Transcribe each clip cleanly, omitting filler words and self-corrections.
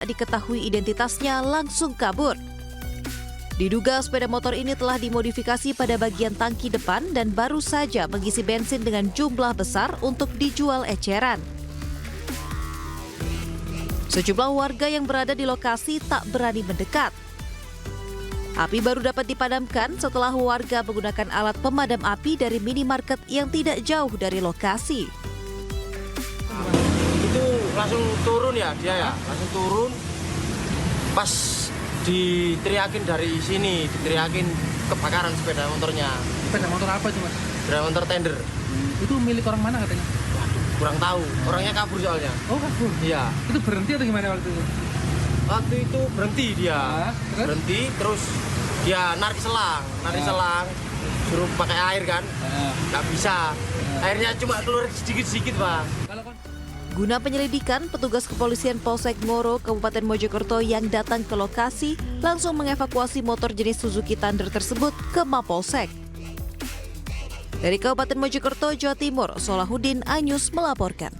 diketahui identitasnya langsung kabur. Diduga sepeda motor ini telah dimodifikasi pada bagian tangki depan dan baru saja mengisi bensin dengan jumlah besar untuk dijual eceran. Sejumlah warga yang berada di lokasi tak berani mendekat. Api baru dapat dipadamkan setelah warga menggunakan alat pemadam api dari minimarket yang tidak jauh dari lokasi. Itu langsung turun ya dia ya, langsung turun. Pas diteriakin dari sini, diteriakin kebakaran sepeda motornya. Sepeda motor apa itu, Mas? Sepeda motor tender. Itu milik orang mana katanya? Waduh, kurang tahu. Orangnya kabur soalnya. Oh, kabur? Iya. Itu berhenti atau gimana waktu itu? Waktu itu berhenti dia. Terus? Berhenti, terus dia narik selang. Suruh pakai air kan. Nggak bisa. Airnya cuma keluar sedikit-sedikit, Pak. Guna penyelidikan, petugas kepolisian Polsek Ngoro, Kabupaten Mojokerto yang datang ke lokasi langsung mengevakuasi motor jenis Suzuki Thunder tersebut ke Mapolsek. Dari Kabupaten Mojokerto, Jawa Timur, Solahuddin Anyus melaporkan.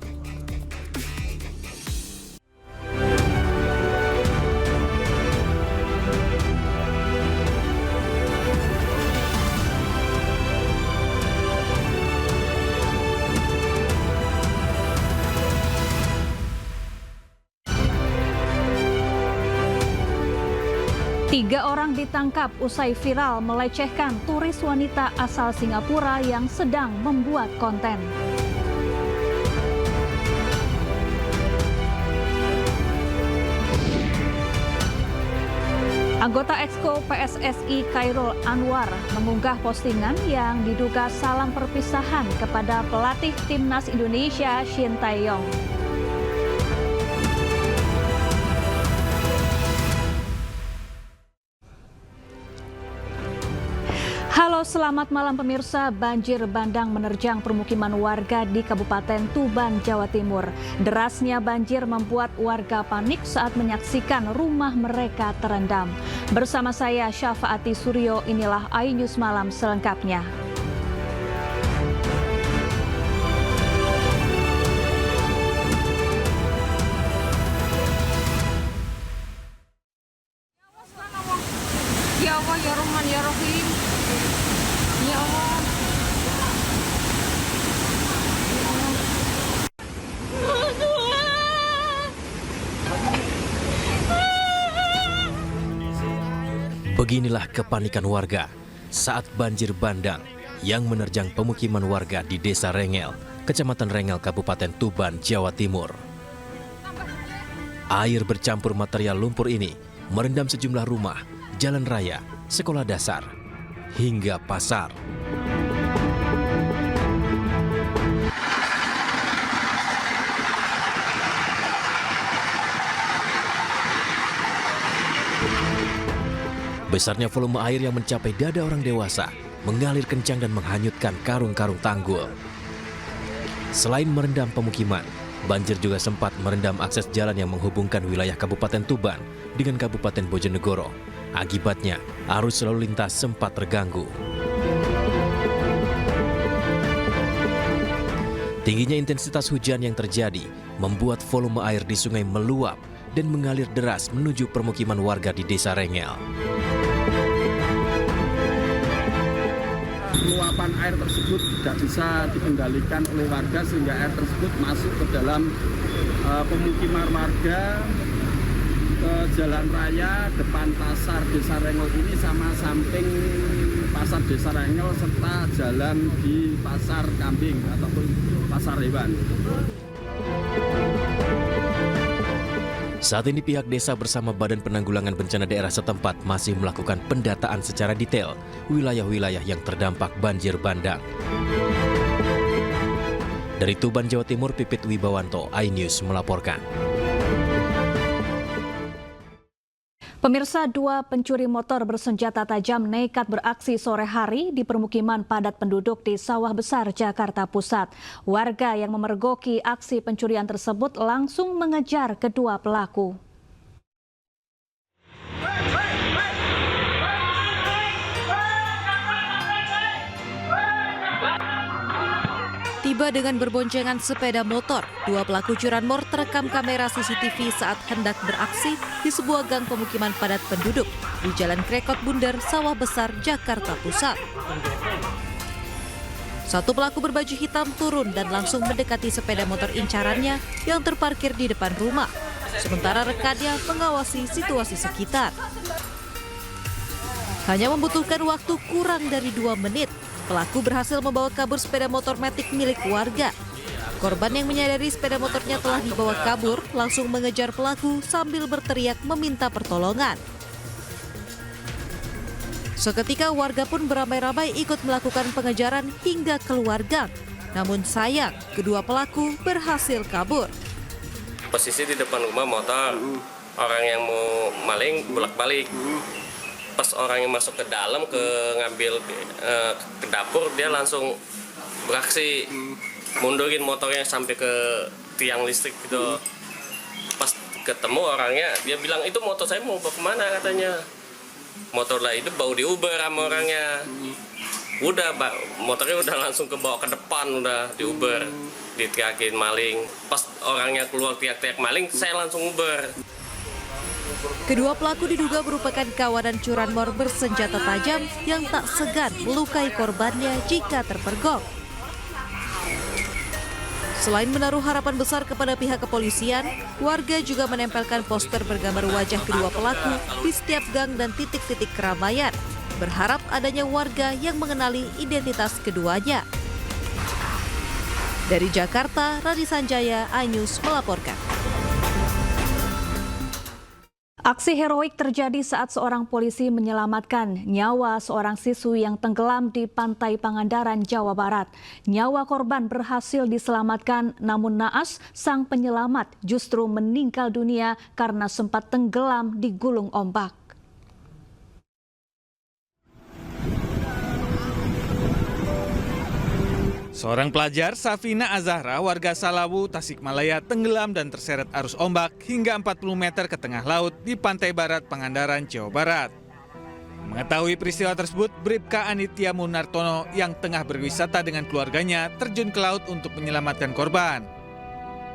Tiga orang ditangkap usai viral melecehkan turis wanita asal Singapura yang sedang membuat konten. Anggota Exco PSSI Khairul Anwar mengunggah postingan yang diduga salam perpisahan kepada pelatih timnas Indonesia Shin Tae-yong. Halo, selamat malam pemirsa. Banjir bandang menerjang permukiman warga di Kabupaten Tuban, Jawa Timur. Derasnya banjir membuat warga panik saat menyaksikan rumah mereka terendam. Bersama saya Syafaati Suryo, inilah iNews Malam selengkapnya. Ya Allah, ya Rahman, ya Rahim. Ya Allah. Beginilah kepanikan warga saat banjir bandang yang menerjang pemukiman warga di Desa Rengel, Kecamatan Rengel, Kabupaten Tuban, Jawa Timur. Air bercampur material lumpur ini merendam sejumlah rumah, jalan raya, sekolah dasar, hingga pasar. Besarnya volume air yang mencapai dada orang dewasa mengalir kencang dan menghanyutkan karung-karung tanggul. Selain merendam pemukiman, banjir juga sempat merendam akses jalan yang menghubungkan wilayah Kabupaten Tuban dengan Kabupaten Bojonegoro. Akibatnya, arus lalu lintas sempat terganggu. Tingginya intensitas hujan yang terjadi membuat volume air di sungai meluap dan mengalir deras menuju permukiman warga di Desa Rengel. Luapan air tersebut tidak bisa dikendalikan oleh warga sehingga air tersebut masuk ke dalam pemukiman warga, ke jalan raya depan pasar Desa Rengel ini sama samping pasar Desa Rengel serta jalan di pasar kambing ataupun pasar hewan. Saat ini pihak desa bersama Badan Penanggulangan Bencana Daerah setempat masih melakukan pendataan secara detail wilayah-wilayah yang terdampak banjir bandang. Dari Tuban, Jawa Timur, Pipit Wibawanto, iNews melaporkan. Pemirsa, dua pencuri motor bersenjata tajam nekat beraksi sore hari di permukiman padat penduduk di Sawah Besar, Jakarta Pusat. Warga yang memergoki aksi pencurian tersebut langsung mengejar kedua pelaku. Tiba dengan berboncengan sepeda motor, dua pelaku curanmor terekam kamera CCTV saat hendak beraksi di sebuah gang pemukiman padat penduduk di Jalan Krekot Bundar, Sawah Besar, Jakarta Pusat. Satu pelaku berbaju hitam turun dan langsung mendekati sepeda motor incarannya yang terparkir di depan rumah, sementara rekannya mengawasi situasi sekitar. Hanya membutuhkan waktu kurang dari 2 menit, pelaku berhasil membawa kabur sepeda motor Matic milik warga. Korban yang menyadari sepeda motornya telah dibawa kabur langsung mengejar pelaku sambil berteriak meminta pertolongan. Seketika warga pun beramai-ramai ikut melakukan pengejaran hingga keluar gang. Namun sayang, kedua pelaku berhasil kabur. Posisi di depan rumah motor, orang yang mau maling bolak-balik. Pas orang yang masuk ke dalam ngambil ke dapur, dia langsung beraksi mundurin motornya sampai ke tiang listrik gitu. Pas ketemu orangnya, dia bilang itu motor saya mau bawa kemana katanya. Motor lah itu bau diuber sama orangnya. Udah motornya udah langsung kebawa ke depan, udah diuber, diteriakin maling. Pas orangnya keluar teriak-teriak maling, saya langsung uber. Kedua pelaku diduga merupakan kawanan curanmor bersenjata tajam yang tak segan melukai korbannya jika terpergok. Selain menaruh harapan besar kepada pihak kepolisian, warga juga menempelkan poster bergambar wajah kedua pelaku di setiap gang dan titik-titik keramaian, berharap adanya warga yang mengenali identitas keduanya. Dari Jakarta, Radi Sanjaya, iNews melaporkan. Aksi heroik terjadi saat seorang polisi menyelamatkan nyawa seorang siswi yang tenggelam di Pantai Pangandaran, Jawa Barat. Nyawa korban berhasil diselamatkan, namun naas sang penyelamat justru meninggal dunia karena sempat tenggelam di gulung ombak. Seorang pelajar, Safina Azahra, warga Salawu, Tasikmalaya, tenggelam dan terseret arus ombak hingga 40 meter ke tengah laut di Pantai Barat, Pangandaran, Jawa Barat. Mengetahui peristiwa tersebut, Bribka Anitya Munartono yang tengah berwisata dengan keluarganya terjun ke laut untuk menyelamatkan korban.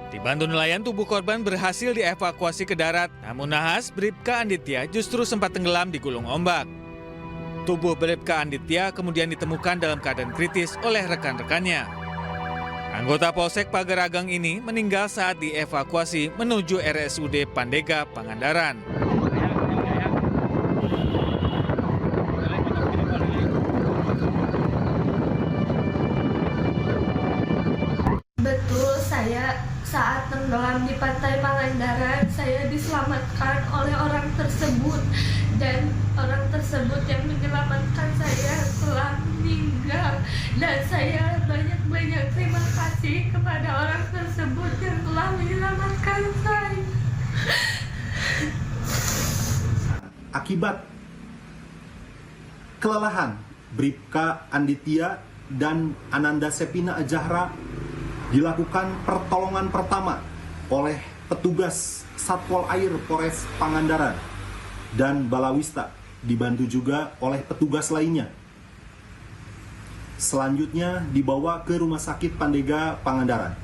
Dibantu nelayan, tubuh korban berhasil dievakuasi ke darat, namun nahas Bribka Anitya justru sempat tenggelam di gulung ombak. Tubuh Bribka Anditya kemudian ditemukan dalam keadaan kritis oleh rekan-rekannya. Anggota Polsek Pageragang ini meninggal saat dievakuasi menuju RSUD Pandega, Pangandaran. Betul, saya saat tenggelam di Pantai Pangandaran, saya diselamatkan oleh orang tersebut. Dan orang tersebut yang menyelamatkan saya telah meninggal. Dan saya banyak-banyak terima kasih kepada orang tersebut yang telah menyelamatkan saya. Akibat kelelahan, Bribka Anditya dan Ananda Sepina Azahra dilakukan pertolongan pertama oleh petugas Satpol Air Polres Pangandaran dan Balawista, dibantu juga oleh petugas lainnya. Selanjutnya dibawa ke Rumah Sakit Pandega, Pangandaran.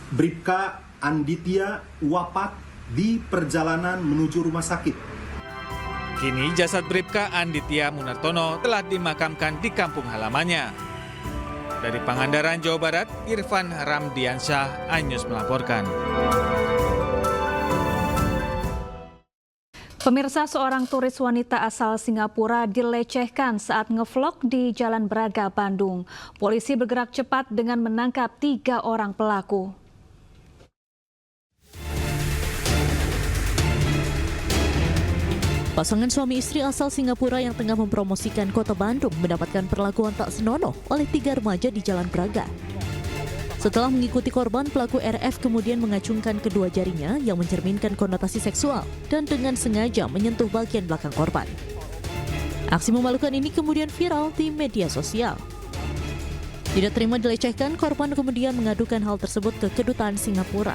Bribka Anditya wafat di perjalanan menuju rumah sakit. Kini jasad Bribka Anditya Munartono telah dimakamkan di kampung halamannya. Dari Pangandaran, Jawa Barat, Irfan Ramdiansyah, iNews melaporkan. Pemirsa, seorang turis wanita asal Singapura dilecehkan saat ngevlog di Jalan Braga, Bandung. Polisi bergerak cepat dengan menangkap 3 orang pelaku. Pasangan suami istri asal Singapura yang tengah mempromosikan kota Bandung mendapatkan perlakuan tak senonoh oleh 3 remaja di Jalan Braga. Setelah mengikuti korban, pelaku RF kemudian mengacungkan kedua jarinya yang mencerminkan konotasi seksual dan dengan sengaja menyentuh bagian belakang korban. Aksi memalukan ini kemudian viral di media sosial. Tidak terima dilecehkan, korban kemudian mengadukan hal tersebut ke Kedutaan Singapura.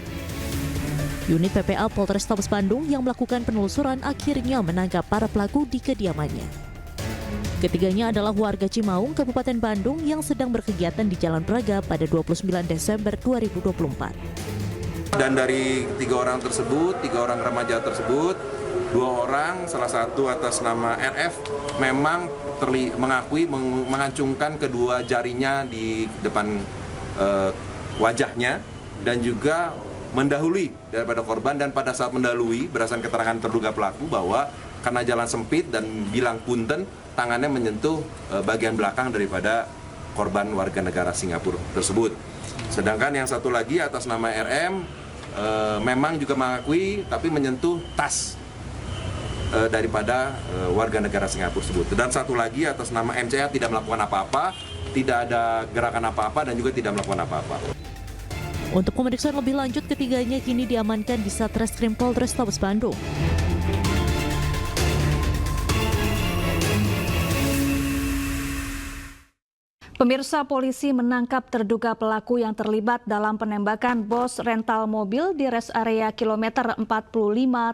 Unit PPA Polrestabes Bandung yang melakukan penelusuran akhirnya menangkap para pelaku di kediamannya. Ketiganya adalah warga Cimaung, Kabupaten Bandung yang sedang berkegiatan di Jalan Braga pada 29 Desember 2024. Dan dari 3 orang tersebut, 3 orang remaja tersebut, 2 orang, salah satu atas nama RF, memang mengakui mengacungkan kedua jarinya di depan wajahnya dan juga mendahului daripada korban, dan pada saat mendahului berdasarkan keterangan terduga pelaku bahwa karena jalan sempit dan bilang punten, tangannya menyentuh bagian belakang daripada korban warga negara Singapura tersebut. Sedangkan yang satu lagi atas nama RM memang juga mengakui tapi menyentuh tas daripada warga negara Singapura tersebut. Dan satu lagi atas nama MCA tidak melakukan apa-apa, tidak ada gerakan apa-apa dan juga tidak melakukan apa-apa. Untuk pemeriksaan lebih lanjut, ketiganya kini diamankan di Satreskrim Polrestabes Bandung. Pemirsa, polisi menangkap terduga pelaku yang terlibat dalam penembakan bos rental mobil di res area kilometer 45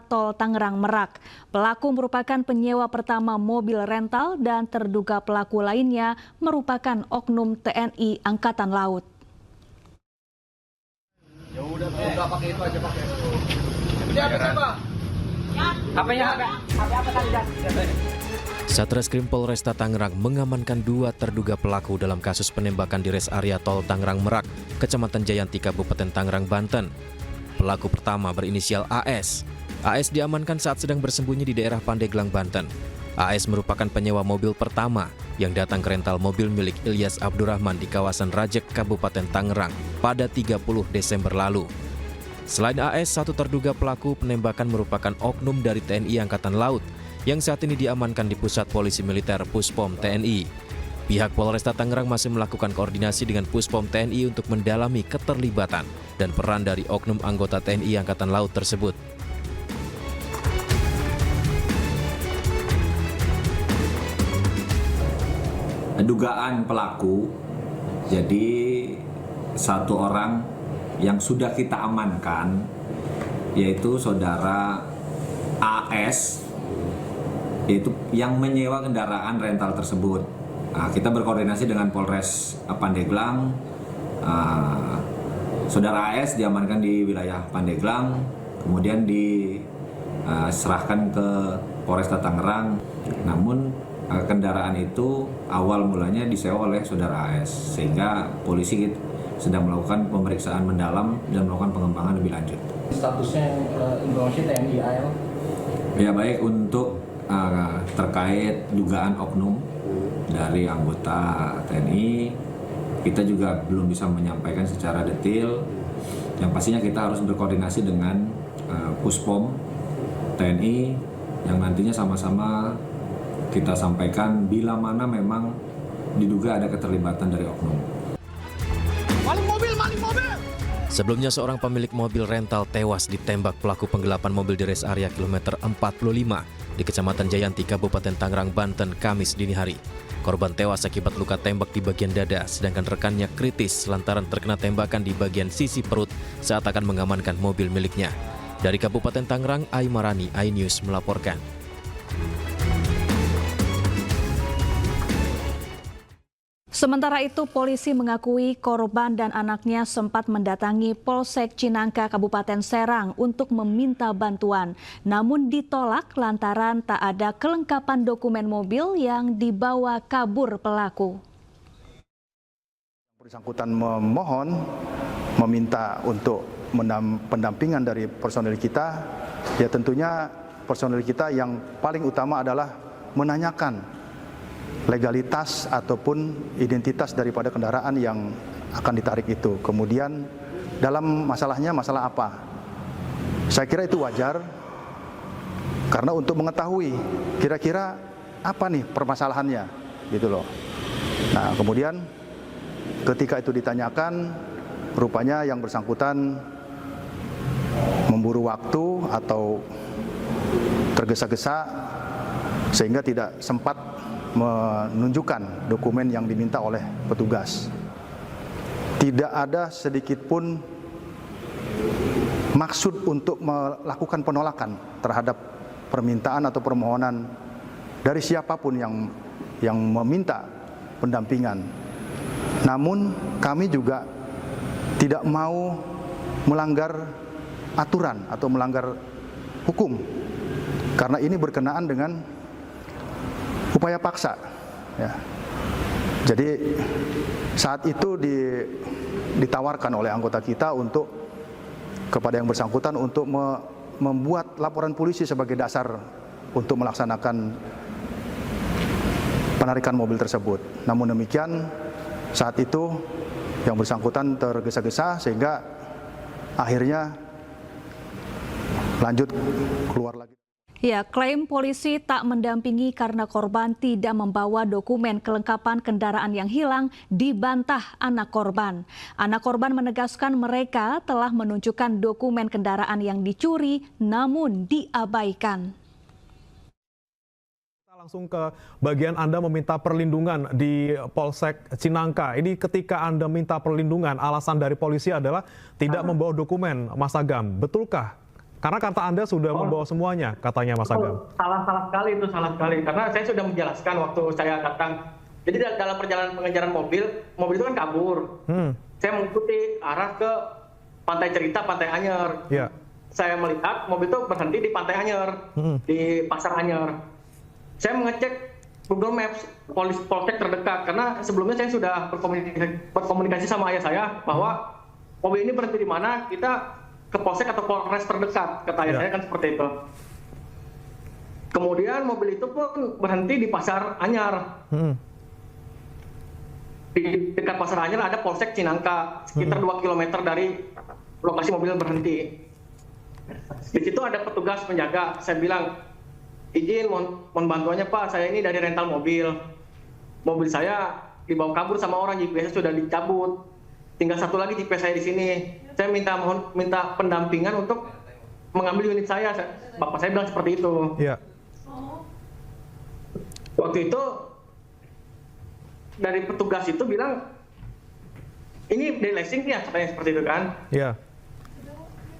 Tol Tangerang Merak. Pelaku merupakan penyewa pertama mobil rental dan terduga pelaku lainnya merupakan oknum TNI Angkatan Laut. Ya udah pakai itu aja pakai. Ini apa siapa? HP-nya apa tadi? Satreskrim Polresta Tangerang mengamankan 2 terduga pelaku dalam kasus penembakan di res area Tol Tangerang Merak, Kecamatan Jayanti, Kabupaten Tangerang, Banten. Pelaku pertama berinisial AS. AS diamankan saat sedang bersembunyi di daerah Pandeglang, Banten. AS merupakan penyewa mobil pertama yang datang ke rental mobil milik Ilyas Abdurrahman di kawasan Rajek, Kabupaten Tangerang pada 30 Desember lalu. Selain AS, satu terduga pelaku penembakan merupakan oknum dari TNI Angkatan Laut yang saat ini diamankan di Pusat Polisi Militer Puspom TNI. Pihak Polresta Tangerang masih melakukan koordinasi dengan Puspom TNI untuk mendalami keterlibatan dan peran dari oknum anggota TNI Angkatan Laut tersebut. Dugaan pelaku, jadi satu orang yang sudah kita amankan, yaitu saudara AS, yaitu yang menyewa kendaraan rental tersebut. Kita berkoordinasi dengan Polres Pandeglang. Saudara AS diamankan di wilayah Pandeglang, kemudian diserahkan ke Polresta Tangerang. Namun kendaraan itu awal mulanya disewa oleh saudara AS, sehingga polisi sedang melakukan pemeriksaan mendalam dan melakukan pengembangan lebih lanjut. Statusnya informasi TNI AL? Ya, baik, untuk terkait dugaan oknum dari anggota TNI, kita juga belum bisa menyampaikan secara detail. Yang pastinya kita harus berkoordinasi dengan Puspom TNI yang nantinya sama-sama kita sampaikan bila mana memang diduga ada keterlibatan dari oknum. Maling mobil! Sebelumnya seorang pemilik mobil rental tewas ditembak pelaku penggelapan mobil di res area kilometer 45 di Kecamatan Jayanti, Kabupaten Tangerang, Banten, Kamis dini hari. Korban tewas akibat luka tembak di bagian dada, sedangkan rekannya kritis lantaran terkena tembakan di bagian sisi perut saat akan mengamankan mobil miliknya. Dari Kabupaten Tangerang, Aimarani, iNews melaporkan. Sementara itu, polisi mengakui korban dan anaknya sempat mendatangi Polsek Cinangka, Kabupaten Serang untuk meminta bantuan. Namun ditolak lantaran tak ada kelengkapan dokumen mobil yang dibawa kabur pelaku. Bersangkutan memohon, meminta untuk pendampingan dari personil kita. Ya tentunya personil kita yang paling utama adalah menanyakan legalitas ataupun identitas daripada kendaraan yang akan ditarik itu. Kemudian dalam masalahnya masalah apa? Saya kira itu wajar karena untuk mengetahui kira-kira apa nih permasalahannya gitu loh. Nah, kemudian ketika itu ditanyakan, rupanya yang bersangkutan memburu waktu atau tergesa-gesa sehingga tidak sempat menunjukkan dokumen yang diminta oleh petugas. Tidak ada sedikit pun maksud untuk melakukan penolakan terhadap permintaan atau permohonan dari siapapun yang yang meminta pendampingan. Namun kami juga tidak mau melanggar aturan atau melanggar hukum, karena ini berkenaan dengan upaya paksa. Ya. Jadi saat itu ditawarkan oleh anggota kita untuk kepada yang bersangkutan untuk membuat laporan polisi sebagai dasar untuk melaksanakan penarikan mobil tersebut. Namun demikian saat itu yang bersangkutan tergesa-gesa sehingga akhirnya lanjut keluar lagi. Ya, klaim polisi tak mendampingi karena korban tidak membawa dokumen kelengkapan kendaraan yang hilang dibantah anak korban. Anak korban menegaskan mereka telah menunjukkan dokumen kendaraan yang dicuri namun diabaikan. Langsung ke bagian Anda meminta perlindungan di Polsek Cinangka. Ini ketika Anda minta perlindungan, alasan dari polisi adalah tidak membawa dokumen, Mas Agam. Betulkah? Karena kata Anda sudah membawa semuanya, katanya Mas Agam. Salah sekali itu, salah sekali. Karena saya sudah menjelaskan waktu saya datang. Jadi dalam perjalanan pengejaran mobil itu kan kabur. Saya mengikuti arah ke Pantai Cerita, Pantai Anyer. Ya. Saya melihat mobil itu berhenti di Pantai Anyer, di Pasar Anyer. Saya mengecek Google Maps polsek terdekat karena sebelumnya saya sudah berkomunikasi sama ayah saya bahwa mobil ini berhenti di mana, kita ke polsek atau polres terdekat, kata ayah saya kan seperti itu. Kemudian mobil itu pun berhenti di Pasar Anyar. Di dekat Pasar Anyar ada Polsek Cinangka, sekitar 2 km dari lokasi mobil berhenti. Di situ ada petugas penjaga. Saya bilang, izin mohon bantuannya Pak, saya ini dari rental mobil. Mobil saya dibawa kabur sama orang, GPS sudah dicabut. Tinggal satu lagi GPS saya di sini. Saya minta pendampingan untuk mengambil unit saya. Bapak saya bilang seperti itu. Iya. Waktu itu dari petugas itu bilang, ini dari leasing ya, katanya seperti itu kan. Iya.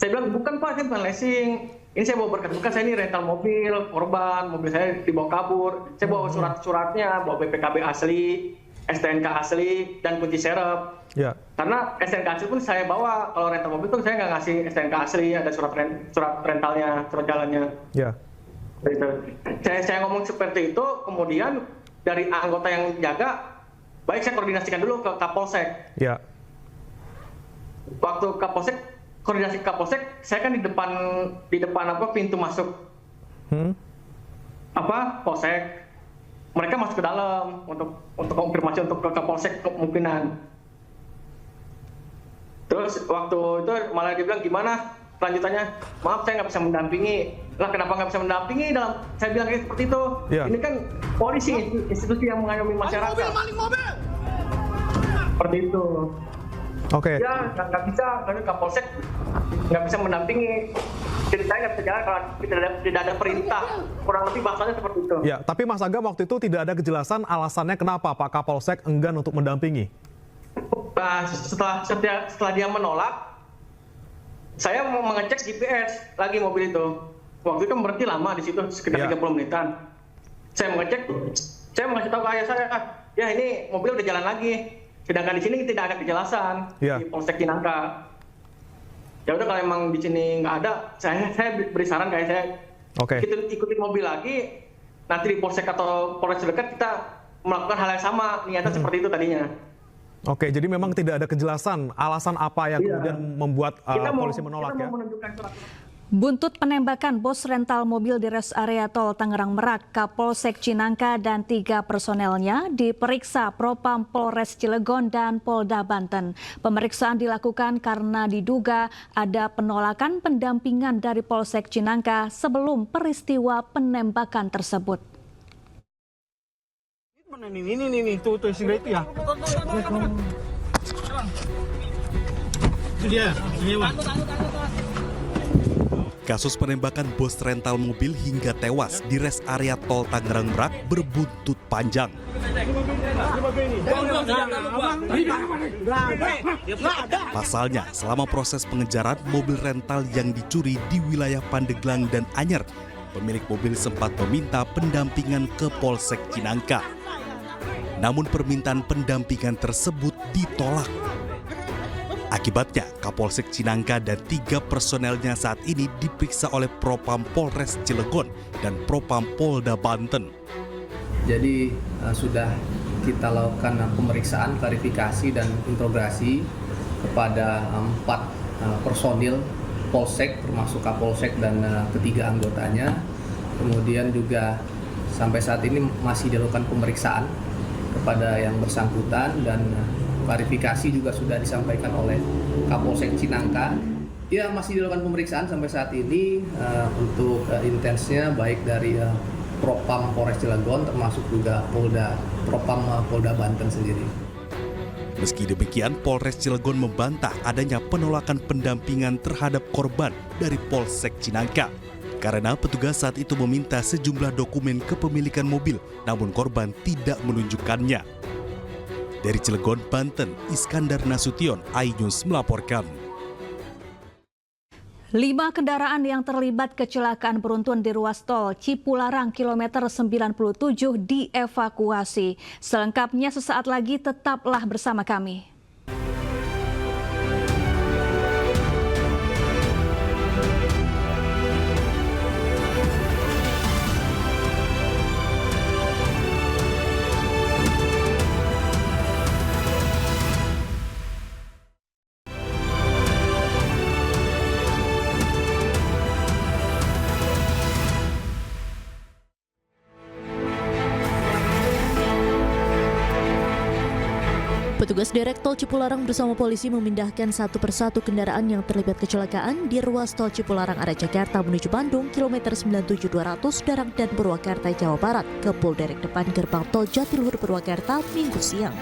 Saya bilang, bukan Pak, ini bukan leasing. Ini saya bawa berkas, bukan saya ini rental mobil, korban, mobil saya dibawa kabur. Saya bawa surat-suratnya, bawa BPKB asli, STNK asli, dan kunci serep. Ya. Karena STNK asli pun saya bawa, kalau rental mobil tuh saya nggak ngasih STNK asli, ada surat rentalnya, surat jalannya. Ya. Gitu. Saya ngomong seperti itu, kemudian dari anggota yang jaga, baik saya koordinasikan dulu ke Kapolsek. Ya. Waktu Kapolsek, koordinasi Kapolsek, saya kan di depan apa pintu masuk Polsek. Mereka masuk ke dalam untuk konfirmasi untuk ke Kapolsek kemungkinan. Terus waktu itu malah dibilang gimana kelanjutannya? Maaf saya nggak bisa mendampingi. Lah kenapa nggak bisa mendampingi? Saya bilang seperti itu. Ya. Ini kan polisi, institusi yang mengayomi masyarakat. Maling mobil. Seperti itu. Oke. Ya nggak bisa, karena Kapolsek nggak bisa mendampingi. Jadi saya nggak bisa jalan kalau tidak ada perintah. Kurang lebih bahasanya seperti itu. Ya, tapi Mas Agam waktu itu tidak ada kejelasan alasannya kenapa Pak Kapolsek enggan untuk mendampingi. Nah, setelah dia menolak, saya mau mengecek GPS lagi mobil itu. Waktu itu berhenti lama di situ sekitar 30 menitan. Saya mengecek, saya mengasih tahu ke ayah saya, ya ini mobil udah jalan lagi. Sedangkan di sini tidak ada kejelasan di Polsek Cinangka. Ya udah kalau emang di sini nggak ada, saya beri saran kayak saya ikutin mobil lagi. Nanti di Polsek atau Polres terdekat kita melakukan hal yang sama, niatnya seperti itu tadinya. Oke, jadi memang tidak ada kejelasan alasan apa yang kemudian membuat polisi menolak ya? Buntut penembakan bos rental mobil di res area tol Tangerang Merak, Kapolsek Cinangka dan 3 personelnya diperiksa Propam Polres Cilegon dan Polda Banten. Pemeriksaan dilakukan karena diduga ada penolakan pendampingan dari Polsek Cinangka sebelum peristiwa penembakan tersebut. Ini tuh segera itu ya. Itu dia, Kasus penembakan bos rental mobil hingga tewas di res area tol Tangerang Merak berbuntut panjang. Pasalnya, selama proses pengejaran mobil rental yang dicuri di wilayah Pandeglang dan Anyer, pemilik mobil sempat meminta pendampingan ke Polsek Cinangka. Namun permintaan pendampingan tersebut ditolak. Akibatnya, Kapolsek Cinangka dan 3 personelnya saat ini diperiksa oleh Propam Polres Cilegon dan Propam Polda Banten. Jadi sudah kita lakukan pemeriksaan, klarifikasi, dan interogasi kepada 4 personil Polsek, termasuk Kapolsek dan ketiga anggotanya. Kemudian juga sampai saat ini masih dilakukan pemeriksaan kepada yang bersangkutan dan klarifikasi juga sudah disampaikan oleh Kapolsek Cinangka. Ya, masih dilakukan pemeriksaan sampai saat ini untuk intensnya baik dari Propam Polres Cilegon termasuk juga Propam Polda Banten sendiri. Meski demikian, Polres Cilegon membantah adanya penolakan pendampingan terhadap korban dari Polsek Cinangka. Karena petugas saat itu meminta sejumlah dokumen kepemilikan mobil, namun korban tidak menunjukkannya. Dari Cilegon, Banten, Iskandar Nasution, iNews melaporkan. 5 kendaraan yang terlibat kecelakaan beruntun di ruas tol Cipularang kilometer 97 dievakuasi. Selengkapnya sesaat lagi, tetaplah bersama kami. Petugas Derek Tol Cipularang bersama polisi memindahkan satu persatu kendaraan yang terlibat kecelakaan di ruas tol Cipularang arah Jakarta menuju Bandung kilometer 97-200 Darang dan Purwakarta, Jawa Barat ke Polderek depan gerbang tol Jatiluhur Purwakarta Minggu siang.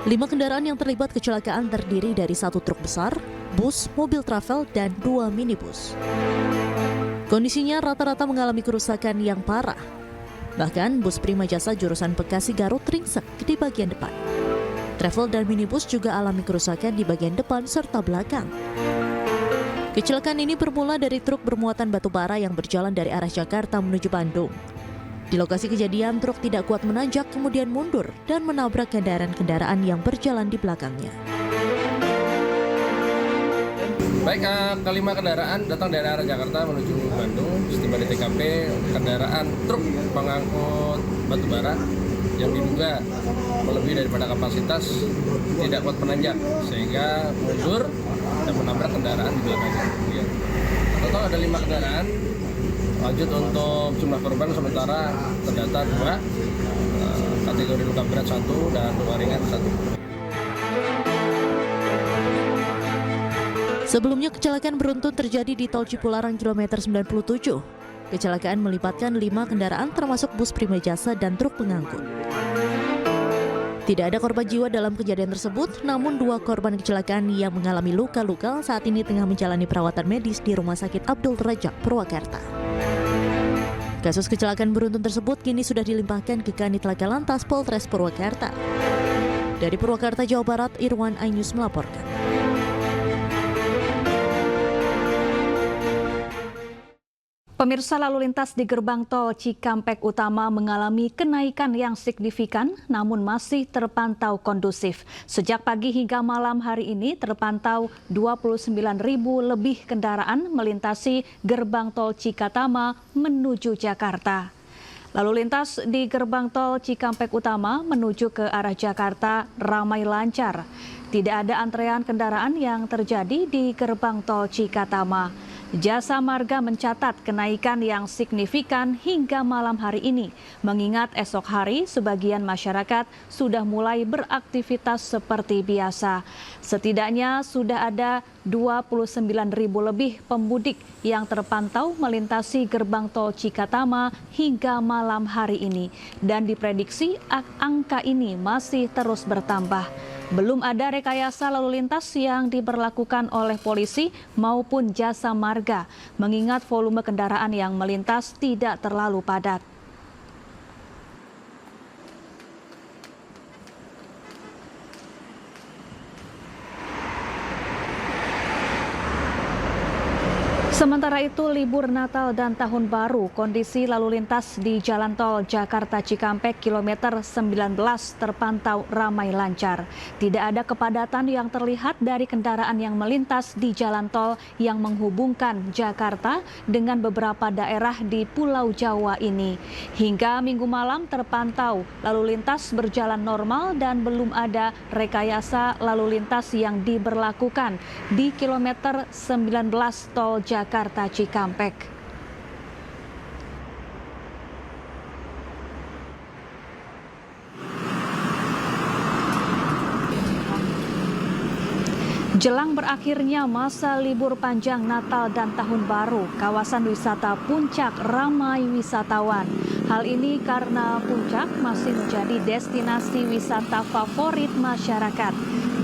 5 kendaraan yang terlibat kecelakaan terdiri dari 1 truk besar, bus, mobil travel, dan 2 minibus. Kondisinya rata-rata mengalami kerusakan yang parah. Bahkan bus Prima Jasa jurusan Bekasi Garut ringsek di bagian depan. Travel dan minibus juga alami kerusakan di bagian depan serta belakang. Kecelakaan ini bermula dari truk bermuatan batu bara yang berjalan dari arah Jakarta menuju Bandung. Di lokasi kejadian, truk tidak kuat menanjak kemudian mundur dan menabrak kendaraan-kendaraan yang berjalan di belakangnya. Baik, kelima kendaraan datang dari arah Jakarta menuju Bandung. Setiba di TKP, kendaraan truk pengangkut batu bara yang diduga melebihi daripada kapasitas tidak kuat menanjak sehingga mundur dan menabrak kendaraan di belakangnya. Total ada 5 kendaraan. Lanjut untuk jumlah korban sementara terdata 2, kategori luka berat 1 dan luka ringan 1. Sebelumnya kecelakaan beruntun terjadi di tol Cipularang kilometer 97. Kecelakaan melibatkan 5 kendaraan termasuk bus Prima Jasa dan truk pengangkut. Tidak ada korban jiwa dalam kejadian tersebut, namun 2 korban kecelakaan yang mengalami luka-luka saat ini tengah menjalani perawatan medis di Rumah Sakit Abdul Rajak, Purwakarta. Kasus kecelakaan beruntun tersebut kini sudah dilimpahkan ke Kanit Laka Lantas Polres Purwakarta. Dari Purwakarta, Jawa Barat, Irwan, iNews melaporkan. Pemirsa, lalu lintas di gerbang tol Cikampek Utama mengalami kenaikan yang signifikan namun masih terpantau kondusif. Sejak pagi hingga malam hari ini terpantau 29.000 lebih kendaraan melintasi gerbang tol Cikatama menuju Jakarta. Lalu lintas di gerbang tol Cikampek Utama menuju ke arah Jakarta ramai lancar. Tidak ada antrean kendaraan yang terjadi di gerbang tol Cikatama. Jasa Marga mencatat kenaikan yang signifikan hingga malam hari ini, mengingat esok hari sebagian masyarakat sudah mulai beraktivitas seperti biasa. Setidaknya sudah ada 29.000 lebih pemudik yang terpantau melintasi gerbang tol Cikatama hingga malam hari ini. Dan diprediksi angka ini masih terus bertambah. Belum ada rekayasa lalu lintas yang diberlakukan oleh polisi maupun Jasa Marga, mengingat volume kendaraan yang melintas tidak terlalu padat. Sementara itu, libur Natal dan Tahun Baru, kondisi lalu lintas di Jalan Tol Jakarta Cikampek kilometer 19 terpantau ramai lancar. Tidak ada kepadatan yang terlihat dari kendaraan yang melintas di Jalan Tol yang menghubungkan Jakarta dengan beberapa daerah di Pulau Jawa ini. Hingga Minggu malam terpantau lalu lintas berjalan normal dan belum ada rekayasa lalu lintas yang diberlakukan di kilometer 19 Tol Jakarta Cikampek. Jelang berakhirnya masa libur panjang Natal dan Tahun Baru, kawasan wisata Puncak ramai wisatawan. Hal ini karena Puncak masih menjadi destinasi wisata favorit masyarakat.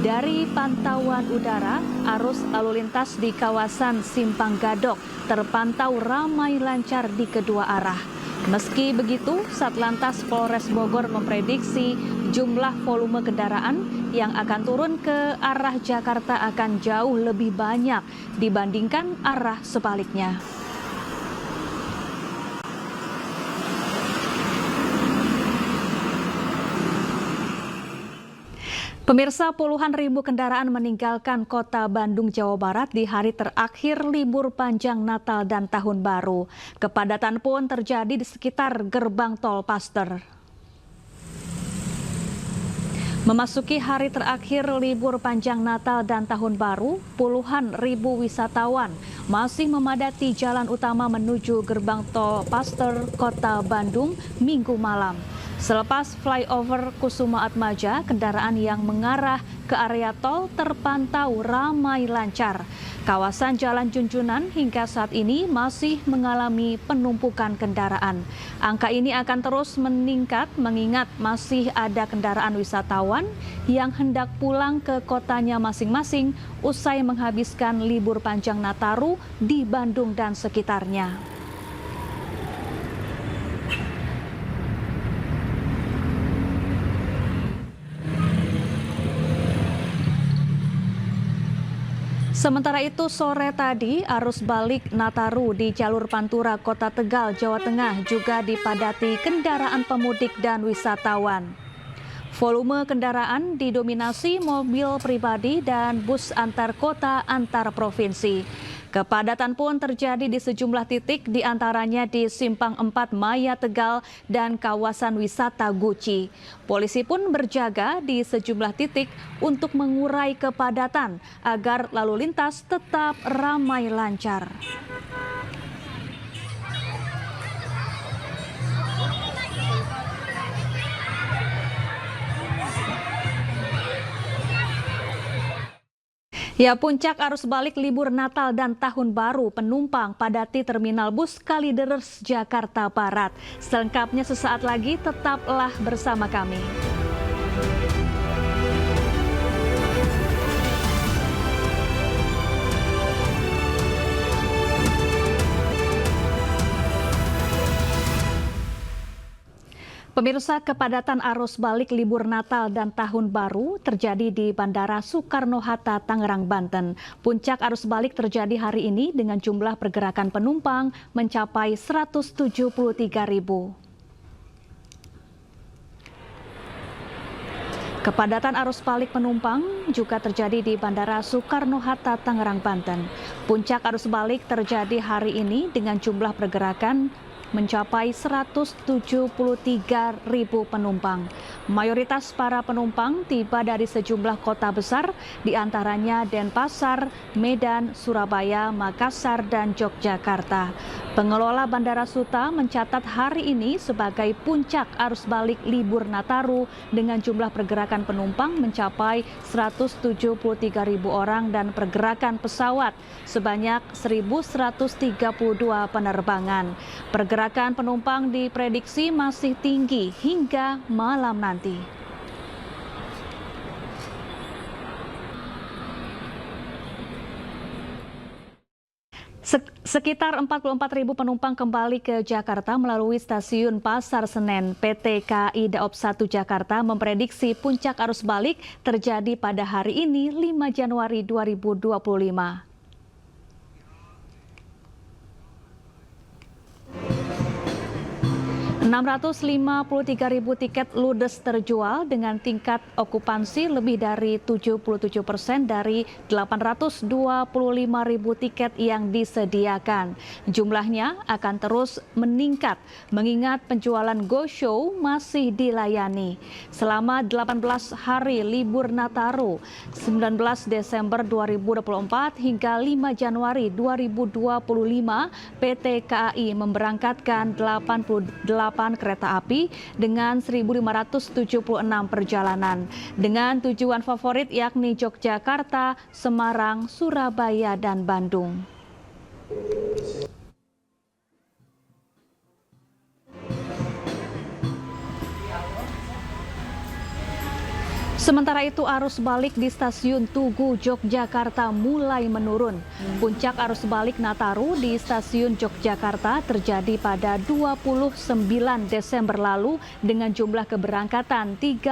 Dari pantauan udara, arus lalu lintas di kawasan Simpang Gadok terpantau ramai lancar di kedua arah. Meski begitu, Satlantas Polres Bogor memprediksi jumlah volume kendaraan yang akan turun ke arah Jakarta akan jauh lebih banyak dibandingkan arah sebaliknya. Pemirsa, puluhan ribu kendaraan meninggalkan kota Bandung, Jawa Barat di hari terakhir libur panjang Natal dan Tahun Baru. Kepadatan pun terjadi di sekitar gerbang tol Paster. Memasuki hari terakhir libur panjang Natal dan Tahun Baru, puluhan ribu wisatawan masih memadati jalan utama menuju gerbang tol Paster, kota Bandung, Minggu malam. Selepas flyover Kusuma Atmaja, kendaraan yang mengarah ke area tol terpantau ramai lancar. Kawasan Jalan Junjunan hingga saat ini masih mengalami penumpukan kendaraan. Angka ini akan terus meningkat mengingat masih ada kendaraan wisatawan yang hendak pulang ke kotanya masing-masing usai menghabiskan libur panjang Nataru di Bandung dan sekitarnya. Sementara itu, sore tadi arus balik Nataru di jalur Pantura, Kota Tegal, Jawa Tengah juga dipadati kendaraan pemudik dan wisatawan. Volume kendaraan didominasi mobil pribadi dan bus antar kota antar provinsi. Kepadatan pun terjadi di sejumlah titik, diantaranya di Simpang 4 Maya Tegal dan kawasan wisata Guci. Polisi pun berjaga di sejumlah titik untuk mengurai kepadatan agar lalu lintas tetap ramai lancar. Ya, puncak arus balik libur Natal dan Tahun Baru, penumpang padati terminal bus Kalideres, Jakarta Barat. Selengkapnya sesaat lagi, tetaplah bersama kami. Pemirsa, kepadatan arus balik libur Natal dan Tahun Baru terjadi di Bandara Soekarno-Hatta, Tangerang, Banten. Puncak arus balik terjadi hari ini dengan jumlah pergerakan penumpang mencapai 173.000. Kepadatan arus balik penumpang juga terjadi di Bandara Soekarno-Hatta, Tangerang, Banten. Puncak arus balik terjadi hari ini dengan jumlah pergerakan mencapai 173.000 penumpang. Mayoritas para penumpang tiba dari sejumlah kota besar, diantaranya Denpasar, Medan, Surabaya, Makassar, dan Yogyakarta. Pengelola Bandara Suta mencatat hari ini sebagai puncak arus balik libur Nataru dengan jumlah pergerakan penumpang mencapai 173.000 orang dan pergerakan pesawat sebanyak 1.132 penerbangan. Pergerakan penumpang diprediksi masih tinggi hingga malam nanti. Sekitar 44.000 penumpang kembali ke Jakarta melalui stasiun Pasar Senen. PT KAI Daop 1 Jakarta memprediksi puncak arus balik terjadi pada hari ini 5 Januari 2025. 653.000 tiket ludes terjual dengan tingkat okupansi lebih dari 77% dari 825.000 tiket yang disediakan. Jumlahnya akan terus meningkat mengingat penjualan Go Show masih dilayani. Selama 18 hari libur Nataru 19 Desember 2024 hingga 5 Januari 2025, PT KAI memberangkatkan 88 kereta api dengan 1.576 perjalanan dengan tujuan favorit yakni Yogyakarta, Semarang, Surabaya, dan Bandung. Sementara itu arus balik di stasiun Tugu Yogyakarta mulai menurun. Puncak arus balik Nataru di stasiun Yogyakarta terjadi pada 29 Desember lalu dengan jumlah keberangkatan 31.000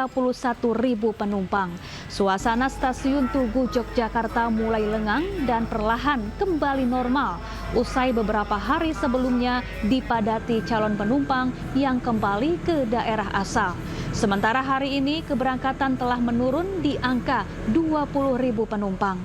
penumpang. Suasana stasiun Tugu Yogyakarta mulai lengang dan perlahan kembali normal usai beberapa hari sebelumnya dipadati calon penumpang yang kembali ke daerah asal. Sementara hari ini keberangkatan telah menurun di angka 20.000 penumpang.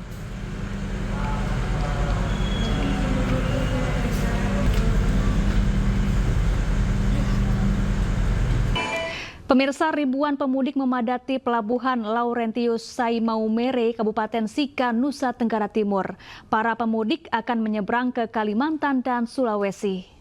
Pemirsa, ribuan pemudik memadati Pelabuhan Laurentius Sai Maumere, Kabupaten Sika, Nusa Tenggara Timur. Para pemudik akan menyeberang ke Kalimantan dan Sulawesi.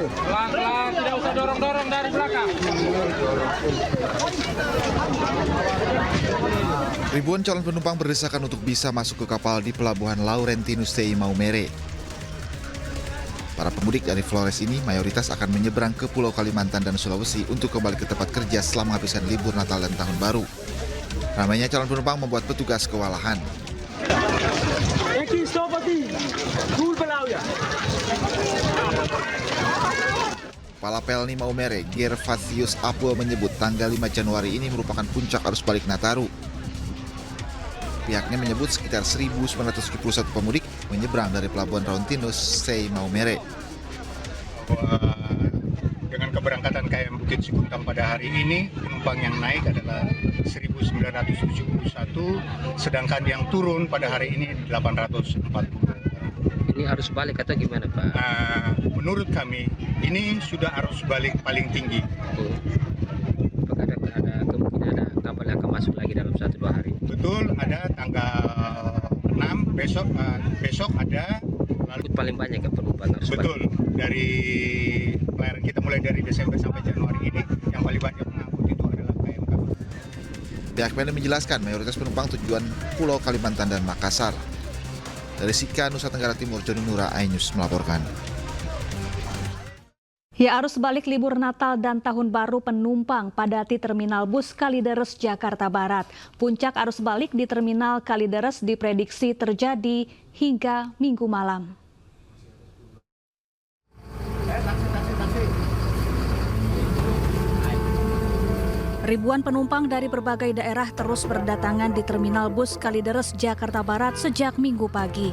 Pelan-pelan, tidak usah dorong-dorong dari belakang. Ribuan calon penumpang berdesakan untuk bisa masuk ke kapal di Pelabuhan Laurentius Sai Maumere. Para pemudik dari Flores ini mayoritas akan menyeberang ke Pulau Kalimantan dan Sulawesi untuk kembali ke tempat kerja setelah menghabiskan libur Natal dan Tahun Baru. Ramainya calon penumpang membuat petugas kewalahan. Kepala Pelni Maumere, Gervasius Apul menyebut tanggal 5 Januari ini merupakan puncak arus balik Nataru. Pihaknya menyebut sekitar 1.971 pemudik menyeberang dari Pelabuhan Laurentius Sai Maumere. Dengan keberangkatan KM Bukit Sikuntang pada hari ini, penumpang yang naik adalah 1.971, sedangkan yang turun pada hari ini 840. Ini arus balik atau gimana, Pak? Menurut kami, ini sudah arus balik paling tinggi. Apakah ada kemungkinan ada kapal yang akan masuk lagi dalam 1-2 hari? Betul, ada tanggal 6, besok ada. Lalu paling banyak ya penumpang arus balik? Betul, dari pelayaran kita mulai dari Desember sampai Januari ini, yang paling banyak mengangkut itu adalah KMK. Pihak Pelni menjelaskan mayoritas penumpang tujuan Pulau Kalimantan dan Makassar. Dari Sika, Nusa Tenggara Timur, Joni Nura, iNews melaporkan. Ya, arus balik libur Natal dan Tahun Baru penumpang padati Terminal Bus Kalideres, Jakarta Barat. Puncak arus balik di Terminal Kalideres diprediksi terjadi hingga Minggu malam. Ribuan penumpang dari berbagai daerah terus berdatangan di Terminal Bus Kalideres, Jakarta Barat sejak Minggu pagi.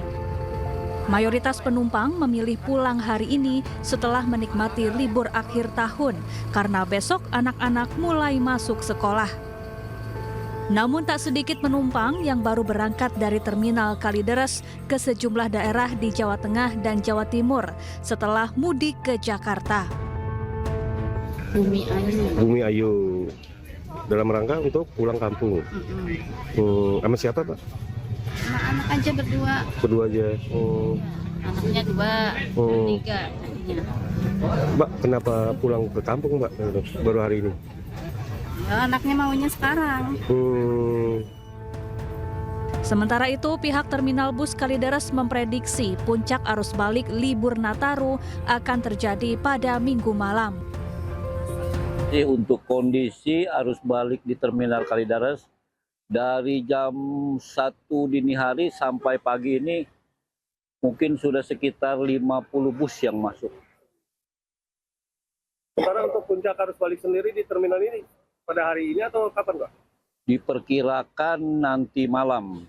Mayoritas penumpang memilih pulang hari ini setelah menikmati libur akhir tahun karena besok anak-anak mulai masuk sekolah. Namun tak sedikit penumpang yang baru berangkat dari Terminal Kalideres ke sejumlah daerah di Jawa Tengah dan Jawa Timur setelah mudik ke Jakarta. Bumi Ayu. Dalam rangka untuk pulang kampung. Sama siapa, Pak? Sama anak aja berdua. Berdua aja. Anaknya 2, 3 tadinya. Mbak, kenapa pulang ke kampung, Mbak? Baru hari ini? Ya, anaknya maunya sekarang. Sementara itu, pihak Terminal Bus Kalideres memprediksi puncak arus balik libur Nataru akan terjadi pada Minggu malam. Untuk kondisi arus balik di Terminal Kalideres dari jam 1 dini hari sampai pagi ini mungkin sudah sekitar 50 bus yang masuk. Sekarang untuk puncak arus balik sendiri di terminal ini pada hari ini atau kapan, Pak? Diperkirakan nanti malam.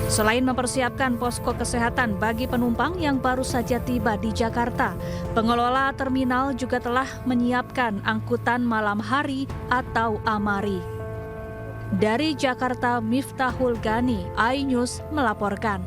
Selain mempersiapkan posko kesehatan bagi penumpang yang baru saja tiba di Jakarta, pengelola terminal juga telah menyiapkan angkutan malam hari atau AMARI. Dari Jakarta, Miftahul Gani, iNews melaporkan.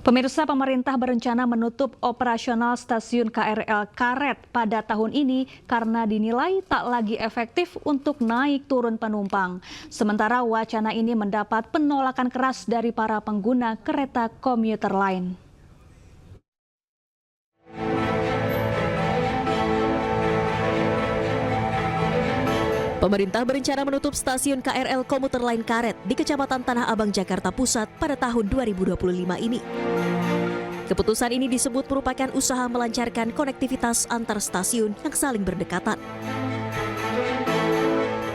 Pemirsa, pemerintah berencana menutup operasional stasiun KRL Karet pada tahun ini karena dinilai tak lagi efektif untuk naik turun penumpang. Sementara wacana ini mendapat penolakan keras dari para pengguna kereta komuter lain. Pemerintah berencana menutup stasiun KRL komuter lain Karet di Kecamatan Tanah Abang, Jakarta Pusat pada tahun 2025 ini. Keputusan ini disebut merupakan usaha melancarkan konektivitas antar stasiun yang saling berdekatan.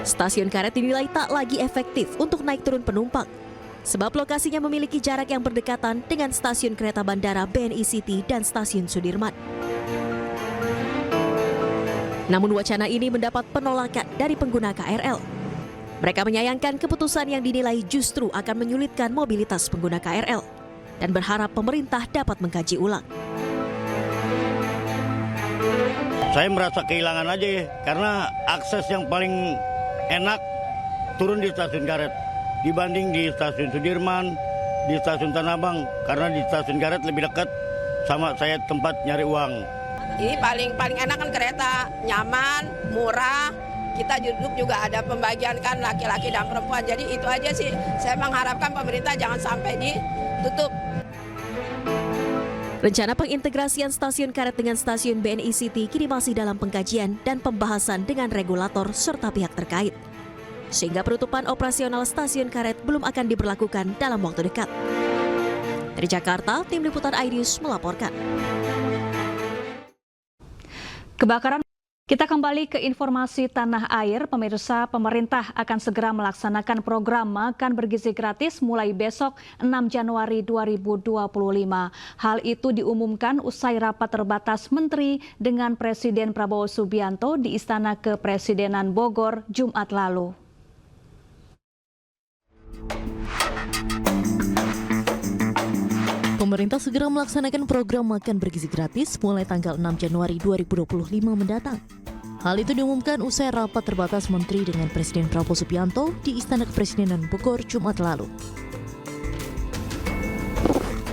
Stasiun Karet dinilai tak lagi efektif untuk naik turun penumpang, sebab lokasinya memiliki jarak yang berdekatan dengan stasiun kereta bandara BNI City dan stasiun Sudirman. Namun wacana ini mendapat penolakan dari pengguna KRL. Mereka menyayangkan keputusan yang dinilai justru akan menyulitkan mobilitas pengguna KRL dan berharap pemerintah dapat mengkaji ulang. Saya merasa kehilangan aja karena akses yang paling enak turun di stasiun Karet dibanding di stasiun Sudirman, di stasiun Tanah Abang, karena di stasiun Karet lebih dekat sama saya tempat nyari uang. Ini paling enak kan kereta, nyaman, murah. Kita duduk juga ada pembagian kan laki-laki dan perempuan. Jadi itu aja sih. Saya mengharapkan pemerintah jangan sampai ditutup. Rencana pengintegrasian stasiun Karet dengan stasiun BNI City kini masih dalam pengkajian dan pembahasan dengan regulator serta pihak terkait. Sehingga penutupan operasional stasiun Karet belum akan diberlakukan dalam waktu dekat. Dari Jakarta, Tim Liputan iNews melaporkan. Kebakaran. Kita kembali ke informasi tanah air. Pemirsa, pemerintah akan segera melaksanakan program makan bergizi gratis mulai besok 6 Januari 2025. Hal itu diumumkan usai rapat terbatas menteri dengan Presiden Prabowo Subianto di Istana Kepresidenan Bogor Jumat lalu. Pemerintah segera melaksanakan program makan bergizi gratis mulai tanggal 6 Januari 2025 mendatang. Hal itu diumumkan usai rapat terbatas menteri dengan Presiden Prabowo Subianto di Istana Kepresidenan Bogor Jumat lalu.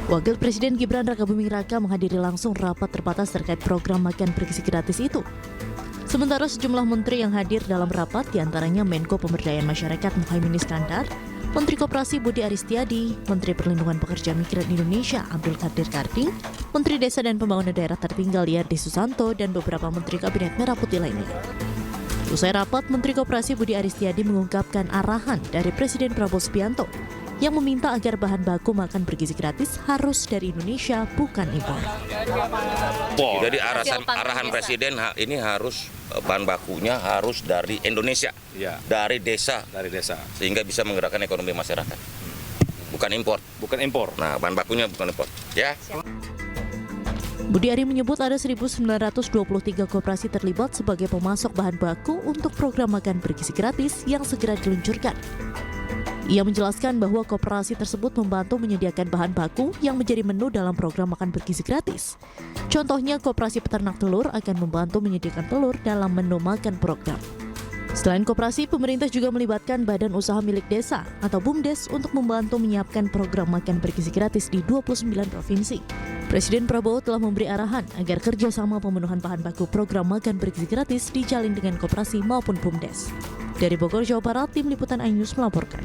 Wakil Presiden Gibran Rakabuming Raka menghadiri langsung rapat terbatas terkait program makan bergizi gratis itu. Sementara sejumlah menteri yang hadir dalam rapat diantaranya Menko Pemberdayaan Masyarakat Muhaimin Iskandar, Menteri Koperasi Budi Aristiadi, Menteri Perlindungan Pekerja Migran Indonesia Abdul Qadir Karding, Menteri Desa dan Pembangunan Daerah Tertinggal Yardi Susanto, dan beberapa Menteri Kabinet Merah Putih lainnya. Usai rapat, Menteri Koperasi Budi Aristiadi mengungkapkan arahan dari Presiden Prabowo Subianto yang meminta agar bahan baku makan bergizi gratis harus dari Indonesia, bukan impor. Jadi arahan Presiden ini harus bahan bakunya harus dari Indonesia, dari desa, sehingga bisa menggerakkan ekonomi masyarakat. Bukan impor. Nah, bahan bakunya bukan impor. Ya. Budi Ari menyebut ada 1.923 koperasi terlibat sebagai pemasok bahan baku untuk program makan bergizi gratis yang segera diluncurkan. Ia menjelaskan bahwa koperasi tersebut membantu menyediakan bahan baku yang menjadi menu dalam program makan bergizi gratis. Contohnya, koperasi peternak telur akan membantu menyediakan telur dalam menu makan program. Selain koperasi, pemerintah juga melibatkan Badan Usaha Milik Desa atau BUMDes untuk membantu menyiapkan program makan bergizi gratis di 29 provinsi. Presiden Prabowo telah memberi arahan agar kerjasama pemenuhan bahan baku program makan bergizi gratis dijalin dengan koperasi maupun BUMDes. Dari Bogor, Jawa Barat, Tim Liputan iNews melaporkan.